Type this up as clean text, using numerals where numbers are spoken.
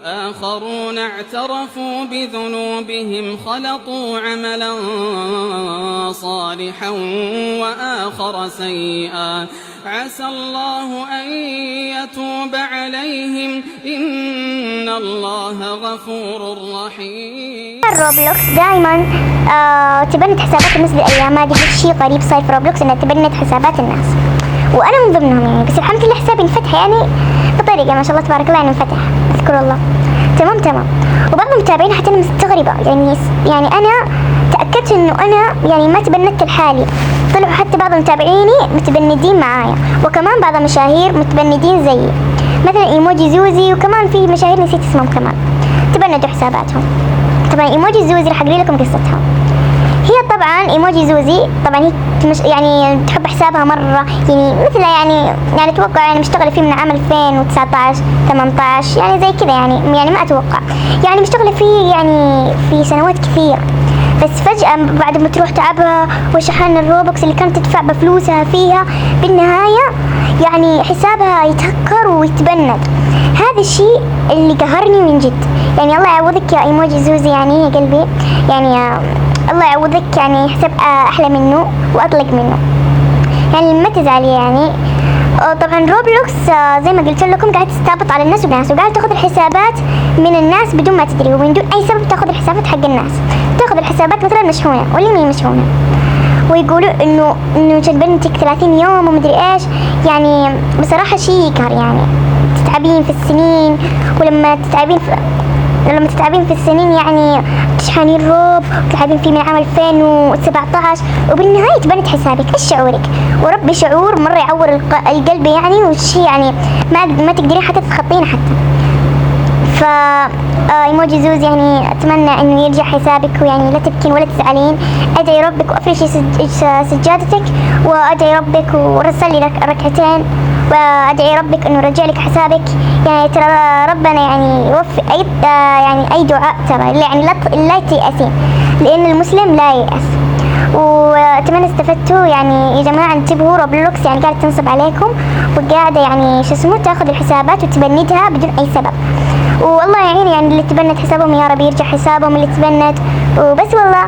آخرون اعترفوا بذنوبهم خلطوا عملا صالحا وآخر سيئا عسى الله أن يتوب عليهم إن الله غفور رحيم. روبلوكس دائما تبنت حسابات الناس بالأيام هذه. شيء غريب صاير في روبلوكس انها تبنت حسابات الناس وانا من ضمنهم يعني، بس الحمد لله حسابي انفتح يعني بطريقه ما شاء الله تبارك الله يعني انفتح، اذكر الله. تمام. وبعض المتابعين حتى انا مستغربه يعني انا تاكدت انه انا يعني ما تبنت لحالي، طلعوا حتى بعض متابعيني متبندين معايا، وكمان بعض المشاهير متبندين زيي، مثلا ايموجي زوزي، وكمان في مشاهير نسيت اسمهم كمان تبندوا حساباتهم. طبعا ايموجي زوزي رح اقول لكم قصتها. هي طبعا ايموجي زوزي طبعا هي يعني تحب حسابها مره، يعني مثلها يعني اتوقع يعني مشتغله فيه من عام 2019 18 يعني زي كذا يعني ما اتوقع يعني مشتغله فيه يعني في سنوات كثير، بس فجأة بعد ما تروح تعبها وشحن الروبوكس اللي كانت تدفع بفلوسها فيها، بالنهاية يعني حسابها يتهكر ويتبند. هذا الشيء اللي قهرني من جد. يعني الله يعوضك يا ايموجي زوزي يعني يا قلبي، يعني الله يعوضك، يعني حساب احلى منه واطلق منه، يعني ما تزعلي يعني. طبعا روبلوكس زي ما قلت لكم قاعد تستعبط على الناس وقاعد تاخذ الحسابات من الناس بدون ما تدري، ومن دون اي سبب تاخذ الحسابات حق الناس، تاخذ الحسابات مثلا مشحونه واللي مي مشحونه، ويقولوا انه تبنتك 30 يوم ومدري ايش. يعني بصراحه شيء يقهر، يعني تتعبين في السنين، ولما تتعبين في السنين يعني تشحنين روب وتلعبين فيه من عام 2017 وبالنهاية تبنت حسابك. ايش شعورك؟ وربي شعور مرة يعور القلب يعني، وشي يعني ما تقدرين حتى تخطين حتى. ف ايموجي زوز يعني اتمنى انه يرجع حسابك، ويعني لا تبكين ولا تزعلين. ادعي ربك وافرشي سجادتك، وادعي ربك ورسلي لك ركعتين، وادعي ربك انه يرجع لك حسابك. يعني ترى ربنا يعني يوفق اي دعاء، ترى يعني لا تيأسين، لان المسلم لا ييأس. واتمنى استفدتوا يعني يا جماعه. انتبهوا، روبلوكس يعني قاعده تنصب عليكم، وقاعده يعني تاخذ الحسابات وتبندها بدون اي سبب. والله يعين يعني اللي تبند حسابهم، يا رب يرجع حسابهم اللي تبند وبس والله.